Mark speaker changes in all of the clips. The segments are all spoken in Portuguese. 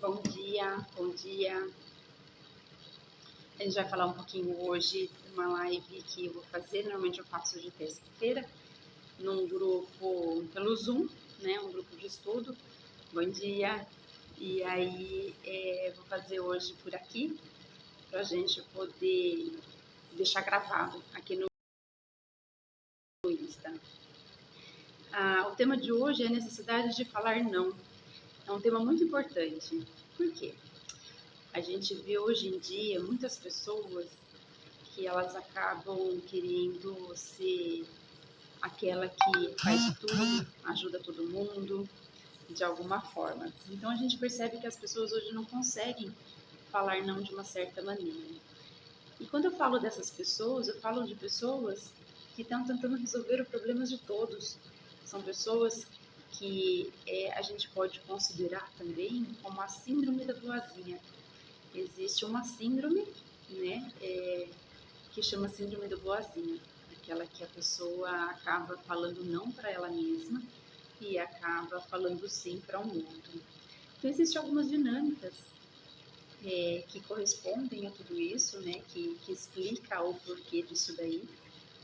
Speaker 1: Bom dia, bom dia. A gente vai falar um pouquinho hoje de uma live que eu vou fazer. Normalmente eu faço de terça-feira, num grupo pelo Zoom, né? Um grupo de estudo. Bom dia. E aí, vou fazer hoje por aqui, para a gente poder deixar gravado aqui no Insta. O tema de hoje é a necessidade de falar não. É um tema muito importante. Por quê? A gente vê hoje em dia muitas pessoas que elas acabam querendo ser aquela que faz tudo, ajuda todo mundo, de alguma forma. Então a gente percebe que as pessoas hoje não conseguem falar não de uma certa maneira. E quando eu falo dessas pessoas, eu falo de pessoas que estão tentando resolver os problemas de todos. São pessoas que a gente pode considerar também como a síndrome da boazinha. Existe uma síndrome, né, que chama síndrome da boazinha, aquela que a pessoa acaba falando não para ela mesma e acaba falando sim para um outro. Então existem algumas dinâmicas que correspondem a tudo isso, né, que explica o porquê disso daí,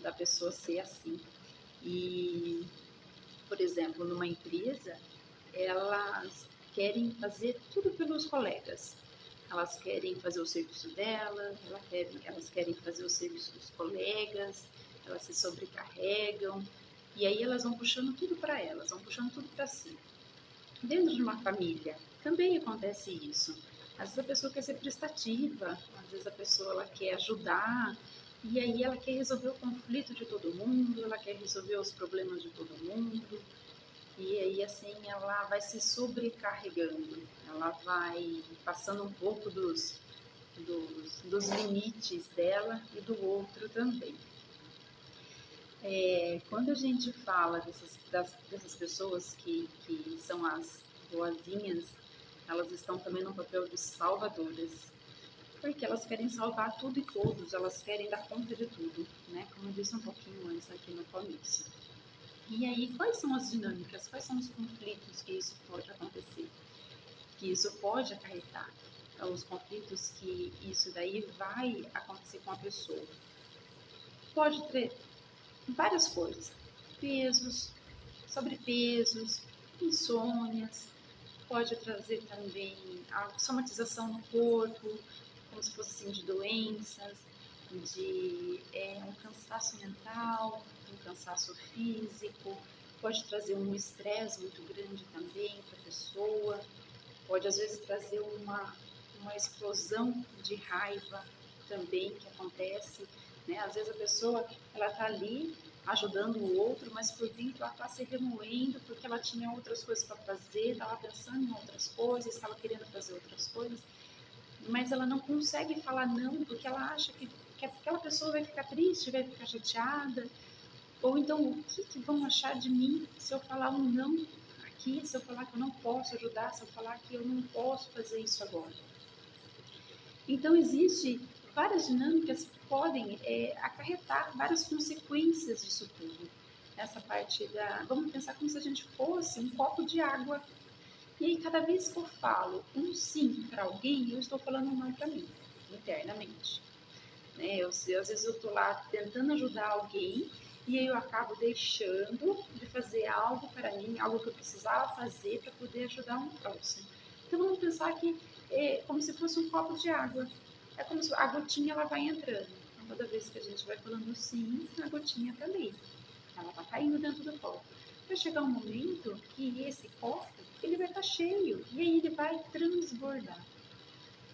Speaker 1: da pessoa ser assim. E, por exemplo, numa empresa, elas querem fazer tudo pelos colegas. Elas querem fazer o serviço delas, elas querem fazer o serviço dos colegas, elas se sobrecarregam e aí elas vão puxando tudo para elas, vão puxando tudo para si. Dentro de uma família também acontece isso. Às vezes a pessoa quer ser prestativa, às vezes a pessoa ela quer ajudar e aí ela quer resolver o conflito de todo mundo, ela quer resolver os problemas de todo mundo. E aí, assim, ela vai se sobrecarregando, ela vai passando um pouco dos limites dela e do outro também. Quando a gente fala dessas pessoas que são as boazinhas, elas estão também no papel de salvadoras, porque elas querem salvar tudo e todos, elas querem dar conta de tudo, né? Como eu disse um pouquinho antes aqui no começo. E aí, quais são as dinâmicas, quais são os conflitos que isso pode acontecer, que isso pode acarretar? Então, os conflitos que isso daí vai acontecer com a pessoa. Pode ter várias coisas, pesos, sobrepesos, insônias, pode trazer também a somatização no corpo, como se fosse assim, de doenças, de um cansaço mental, um cansaço físico, pode trazer um estresse muito grande também para a pessoa, pode às vezes trazer uma explosão de raiva também que acontece, né? Às vezes a pessoa ela está ali ajudando o outro, mas por dentro ela está se remoendo porque ela tinha outras coisas para fazer, estava pensando em outras coisas, estava querendo fazer outras coisas, mas ela não consegue falar não porque ela acha que aquela pessoa vai ficar triste, vai ficar chateada, ou então o que vão achar de mim se eu falar um não aqui, se eu falar que eu não posso ajudar, se eu falar que eu não posso fazer isso agora. Então existe várias dinâmicas que podem acarretar várias consequências disso tudo. Essa parte vamos pensar como se a gente fosse um copo de água. E aí, cada vez que eu falo um sim para alguém, eu estou falando um não para mim, internamente. Né? Às vezes eu estou lá tentando ajudar alguém e aí eu acabo deixando de fazer algo para mim, algo que eu precisava fazer para poder ajudar um próximo. Então vamos pensar que é como se fosse um copo de água. É como se a gotinha ela vai entrando. Então, toda vez que a gente vai falando sim, a gotinha está ali. Ela está caindo dentro do copo. Vai chegar um momento que esse copo ele vai estar cheio e aí ele vai transbordar.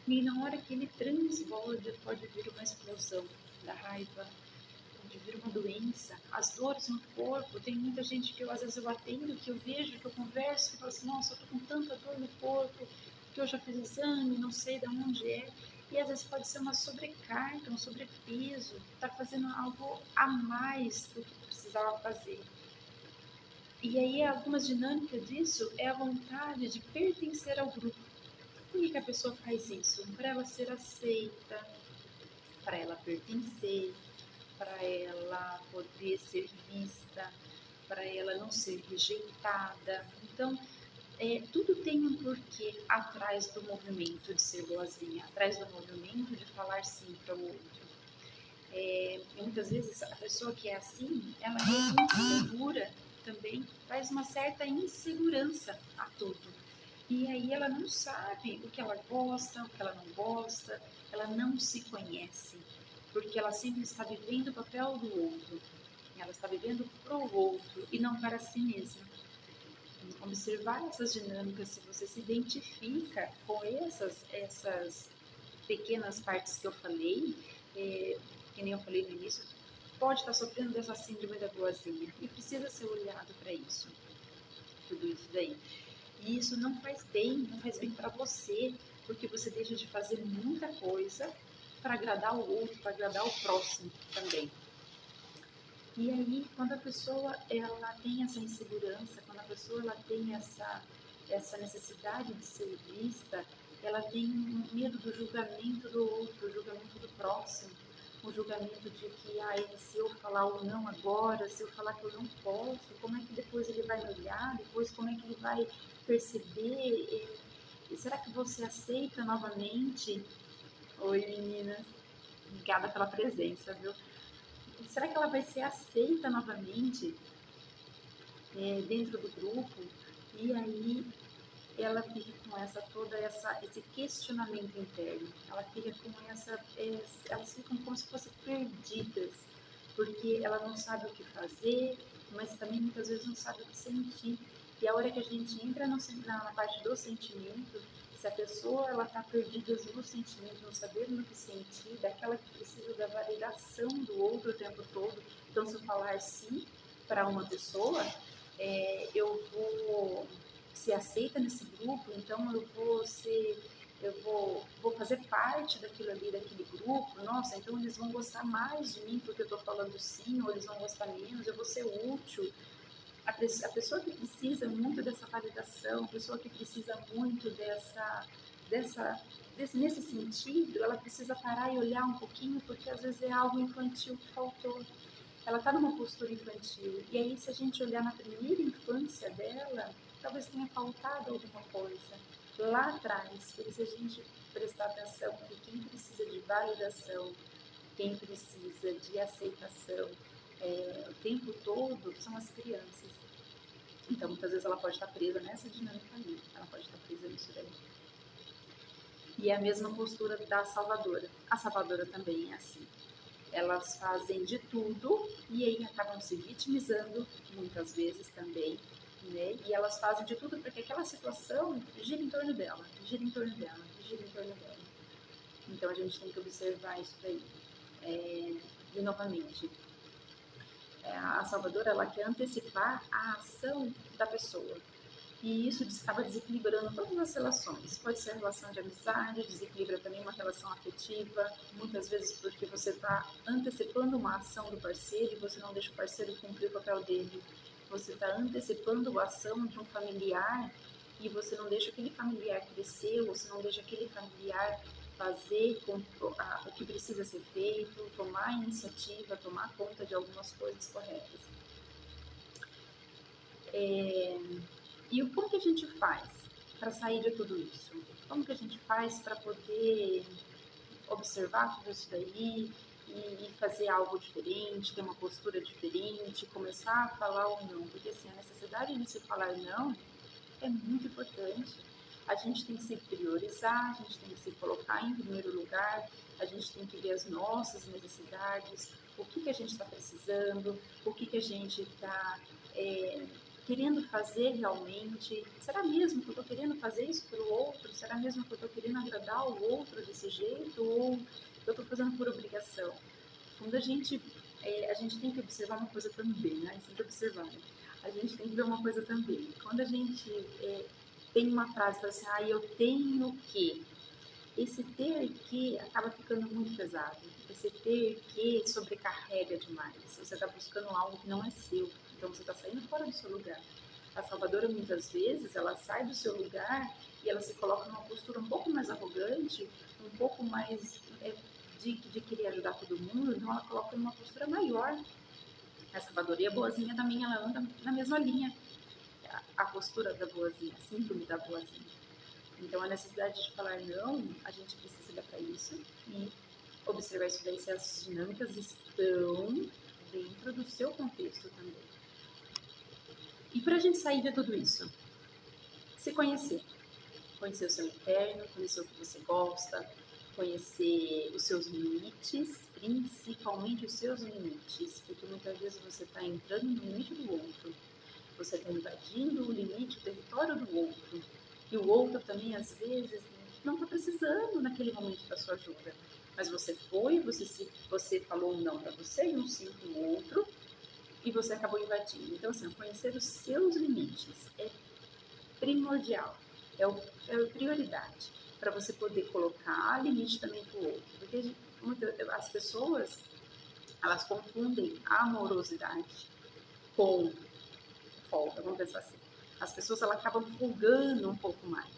Speaker 1: E na hora que ele transborda, pode vir uma explosão da raiva, pode vir uma doença, as dores no corpo. Tem muita gente que às vezes eu atendo, que eu vejo, que eu converso, que fala assim, nossa, eu tô com tanta dor no corpo, que eu já fiz exame, não sei de onde é. E às vezes pode ser uma sobrecarga, um sobrepeso, tá fazendo algo a mais do que precisava fazer. E aí algumas dinâmicas disso é a vontade de pertencer ao grupo. Por que a pessoa faz isso? Para ela ser aceita, para ela pertencer, para ela poder ser vista, para ela não ser rejeitada. Então, tudo tem um porquê atrás do movimento de ser boazinha, atrás do movimento de falar sim para o outro. E muitas vezes a pessoa que é assim, ela é insegura também, traz uma certa insegurança a tudo. E aí ela não sabe o que ela gosta, o que ela não gosta, ela não se conhece, porque ela sempre está vivendo o papel do outro, ela está vivendo para o outro e não para si mesma. Observar essas dinâmicas, se você se identifica com essas pequenas partes que eu falei, que nem eu falei no início, pode estar sofrendo dessa síndrome da boazinha e precisa ser olhado para isso, tudo isso daí. E isso não faz bem para você, porque você deixa de fazer muita coisa para agradar o outro, para agradar o próximo também. E aí, quando a pessoa ela tem essa insegurança, quando a pessoa ela tem essa necessidade de ser vista, ela tem um medo do julgamento do outro, o julgamento do próximo, o julgamento de que se eu falar ou não agora, se eu falar que eu não posso, como é que depois ele vai me olhar, depois como é que ele vai perceber, e será que você aceita novamente? Oi meninas, obrigada pela presença, viu? Será que ela vai ser aceita novamente dentro do grupo? E aí ela fica com esse questionamento interno. Ela fica com elas ficam como se fossem perdidas, porque ela não sabe o que fazer, mas também muitas vezes não sabe o que sentir. E a hora que a gente entra na parte do sentimento, se a pessoa ela está perdida no sentimento, não sabendo o que sentir, daquela que precisa da validação do outro o tempo todo. Então, se eu falar sim para uma pessoa, eu vou ser aceita nesse grupo, então vou fazer parte daquilo ali, daquele grupo, nossa, então eles vão gostar mais de mim porque eu estou falando sim, ou eles vão gostar menos, eu vou ser útil. A pessoa que precisa muito dessa validação, a pessoa que precisa muito nesse sentido, ela precisa parar e olhar um pouquinho, porque às vezes é algo infantil que faltou. Ela está numa postura infantil. E aí, se a gente olhar na primeira infância dela, talvez tenha faltado alguma coisa lá atrás. Por isso, a gente prestar atenção que quem precisa de validação, quem precisa de aceitação o tempo todo são as crianças. Então, muitas vezes ela pode estar presa nessa dinâmica ali, ela pode estar presa nisso daí. E é a mesma postura da salvadora. A salvadora também é assim. Elas fazem de tudo e aí acabam se vitimizando muitas vezes também, né? E elas fazem de tudo para que aquela situação gira em torno dela, gira em torno dela, gira em torno dela. Então a gente tem que observar isso daí. E novamente, a salvadora ela quer antecipar a ação da pessoa. E isso acaba desequilibrando todas as relações. Pode ser a relação de amizade, desequilibra também uma relação afetiva, muitas vezes porque você está antecipando uma ação do parceiro e você não deixa o parceiro cumprir o papel dele. Você está antecipando a ação de um familiar e você não deixa aquele familiar crescer, você não deixa aquele familiar fazer o que precisa ser feito, tomar a iniciativa, tomar conta de algumas coisas corretas. E como que a gente faz para sair de tudo isso? Como que a gente faz para poder observar tudo isso daí e fazer algo diferente, ter uma postura diferente, começar a falar ou não? Porque assim, a necessidade de se falar não é muito importante. A gente tem que se priorizar, a gente tem que se colocar em primeiro lugar, a gente tem que ver as nossas necessidades, o que a gente está precisando, o que a gente está querendo fazer realmente. Será mesmo que eu estou querendo fazer isso para o outro? Será mesmo que eu estou querendo agradar o outro desse jeito? Ou eu estou fazendo por obrigação? Quando a gente tem que observar uma coisa também, né? Sempre observar. A gente tem que ver uma coisa também. Quando a gente tem uma frase que assim, eu tenho que, esse ter que acaba ficando muito pesado. Esse ter que sobrecarrega demais. Você está buscando algo que não é seu. Então você está saindo fora do seu lugar. A salvadora, muitas vezes, ela sai do seu lugar e ela se coloca numa postura um pouco mais arrogante, um pouco mais de querer ajudar todo mundo. Então ela coloca numa postura maior. A salvadora e a boazinha também, ela anda na mesma linha. a postura da boazinha, a síndrome da boazinha. Então, a necessidade de falar não, a gente precisa olhar para isso e observar isso daí, se as dinâmicas estão dentro do seu contexto também. E para a gente sair de tudo isso, se conhecer. Conhecer o seu interno, conhecer o que você gosta, conhecer os seus limites, principalmente os seus limites, porque muitas vezes você está entrando no limite do outro, você está invadindo o limite, o território do outro, e o outro também, às vezes, não está precisando naquele momento da sua ajuda, mas você foi, você falou um não para você e um sim para o outro, e você acabou invadindo. Então, assim, conhecer os seus limites é primordial, é a prioridade, para você poder colocar limite também para o outro, porque as pessoas, elas confundem a amorosidade com folga, vamos pensar assim. As pessoas, elas acabam folgando um pouco mais,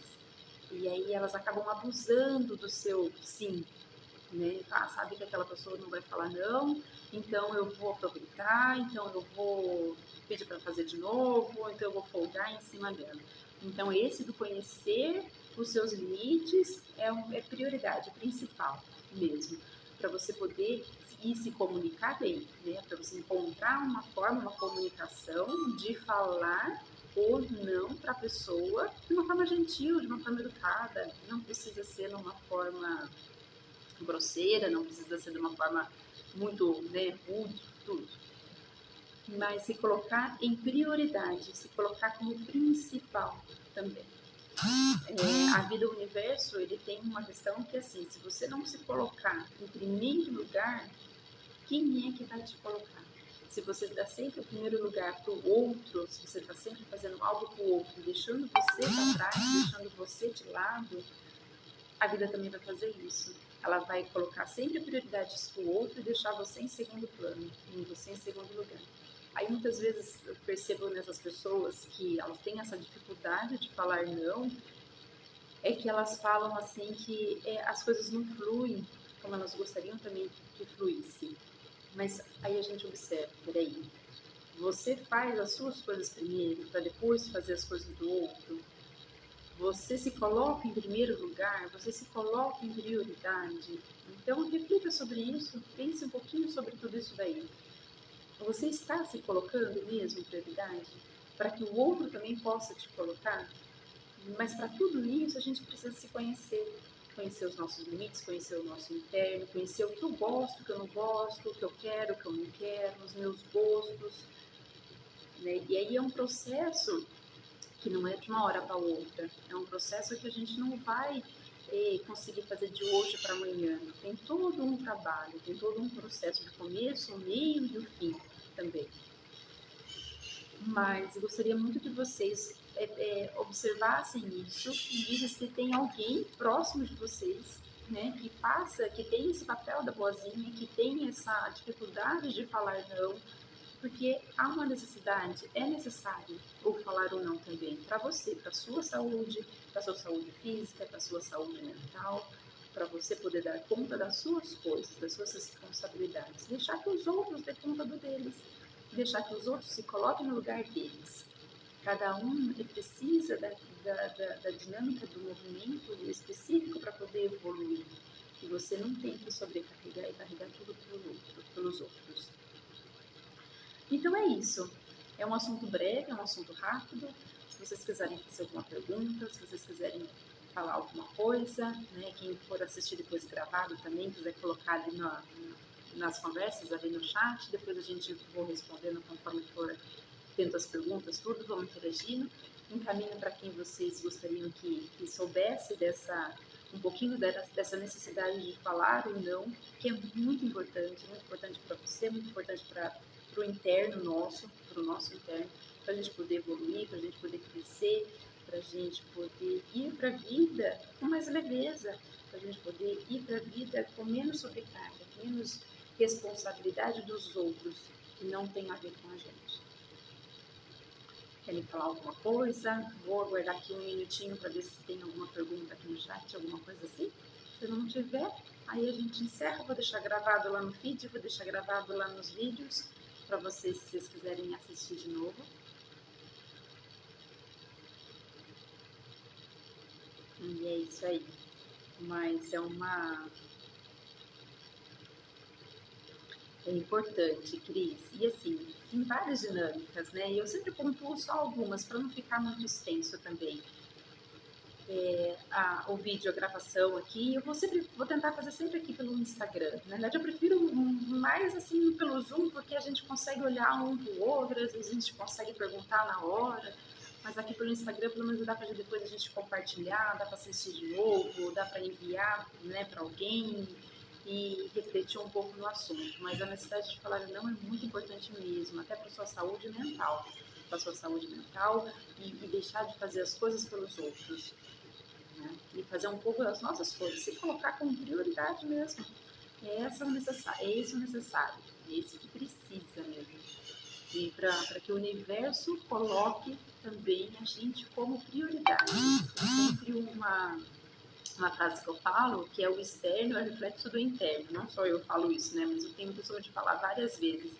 Speaker 1: e aí elas acabam abusando do seu sim, né? Ah, sabe que aquela pessoa não vai falar não, então eu vou aproveitar, então eu vou pedir para fazer de novo, então eu vou folgar em cima dela. Então, esse do conhecer os seus limites é prioridade, é principal mesmo, para você poder se comunicar bem, né? Para você encontrar uma forma, uma comunicação de falar ou não para a pessoa de uma forma gentil, de uma forma educada, não precisa ser numa forma grosseira, não precisa ser de uma forma muito, né, rude, tudo. Mas se colocar em prioridade, se colocar como principal também. A vida, o universo, ele tem uma questão que, assim, se você não se colocar em primeiro lugar, quem é que vai te colocar? Se você dá sempre o primeiro lugar para o outro, se você está sempre fazendo algo para o outro, deixando você para trás, deixando você de lado, a vida também vai fazer isso. Ela vai colocar sempre prioridades para o outro e deixar você em segundo plano, e você em segundo lugar. Aí muitas vezes eu percebo nessas pessoas que elas têm essa dificuldade de falar não, é que elas falam assim que as coisas não fluem como elas gostariam também que fluísse. Mas aí a gente observa, peraí, você faz as suas coisas primeiro para depois fazer as coisas do outro? Você se coloca em primeiro lugar, você se coloca em prioridade. Então, reflita sobre isso, pense um pouquinho sobre tudo isso daí. Você está se colocando mesmo em prioridade para que o outro também possa te colocar? Mas para tudo isso, a gente precisa se conhecer. Conhecer os nossos limites, conhecer o nosso interno, conhecer o que eu gosto, o que eu não gosto, o que eu quero, o que eu não quero, os meus gostos. Né? E aí é um processo que não é de uma hora para outra, é um processo que a gente não vai conseguir fazer de hoje para amanhã. Tem todo um trabalho, tem todo um processo de começo, o meio e o fim também. Mas eu gostaria muito que vocês observassem isso e vissem se tem alguém próximo de vocês, né, que passa, que tem esse papel da boazinha, que tem essa dificuldade de falar não, porque há uma necessidade, é necessário ou falar ou não também para você, para a sua saúde física, para a sua saúde mental, para você poder dar conta das suas coisas, das suas responsabilidades, deixar que os outros dêem conta do deles, deixar que os outros se coloquem no lugar deles. Cada um precisa da dinâmica do movimento específico para poder evoluir, que você não tem que sobrecarregar e carregar tudo pelos outros. Então é isso. É um assunto breve, é um assunto rápido. Se vocês quiserem fazer alguma pergunta, se vocês quiserem falar alguma coisa, né? Quem for assistir depois gravado também, quiser colocar ali nas conversas, ali no chat, depois a gente vou respondendo conforme for tendo as perguntas, tudo, vamos interagindo. Encaminho para quem vocês gostariam que soubesse um pouquinho dessa necessidade de falar ou não, que é muito importante para você, muito importante para o interno nosso, para o nosso interno, para a gente poder evoluir, para a gente poder crescer, para a gente poder ir para a vida com mais leveza, para a gente poder ir para a vida com menos sobrecarga, menos responsabilidade dos outros, que não tem a ver com a gente. Querem falar alguma coisa? Vou aguardar aqui um minutinho para ver se tem alguma pergunta aqui no chat, alguma coisa assim. Se não tiver, aí a gente encerra. Vou deixar gravado lá no feed, vou deixar gravado lá nos vídeos para vocês, se vocês quiserem assistir de novo. E é isso aí. Mas é importante, Cris. E assim, tem várias dinâmicas, né? E eu sempre pontuo só algumas para não ficar muito extenso também. O vídeo, a gravação aqui, eu vou tentar fazer sempre aqui pelo Instagram. Na verdade, eu prefiro mais assim pelo Zoom, porque a gente consegue olhar um pro outro, às vezes a gente consegue perguntar na hora. Mas aqui pelo Instagram, pelo menos dá para depois a gente compartilhar, dá para assistir de novo, dá para enviar, né, para alguém e refletir um pouco no assunto. Mas a necessidade de falar não é muito importante mesmo, até para sua saúde mental, e deixar de fazer as coisas pelos outros, né? E fazer um pouco das nossas coisas, se colocar como prioridade mesmo. Esse é o necessário, esse que precisa mesmo. E para que o universo coloque também a gente como prioridade. Tem sempre uma frase que eu falo, que é o externo é o reflexo do interno. Não só eu falo isso, né? Mas eu tenho costume de falar várias vezes.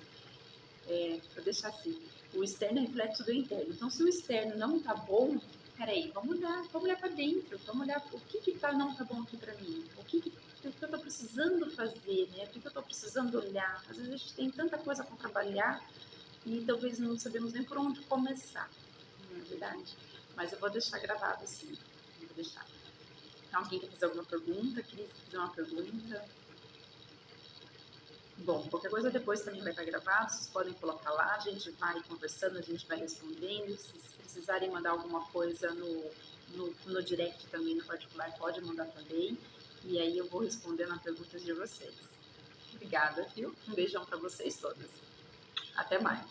Speaker 1: Vou deixar assim. O externo é reflexo do interno. Então, se o externo não tá bom, peraí, vamos olhar para dentro, vamos olhar o não tá bom aqui para mim, o que eu tô precisando fazer, né? O que eu tô precisando olhar. Às vezes a gente tem tanta coisa para trabalhar e talvez não sabemos nem por onde começar, não é verdade? Mas eu vou deixar gravado assim, vou deixar. Então, alguém quer fazer alguma pergunta? Queria fazer uma pergunta? Bom, qualquer coisa depois também vai estar gravado, vocês podem colocar lá, a gente vai conversando, a gente vai respondendo. Se precisarem mandar alguma coisa no direct também, no particular, pode mandar também. E aí eu vou respondendo as perguntas de vocês. Obrigada, viu? Um beijão para vocês todas. Até mais.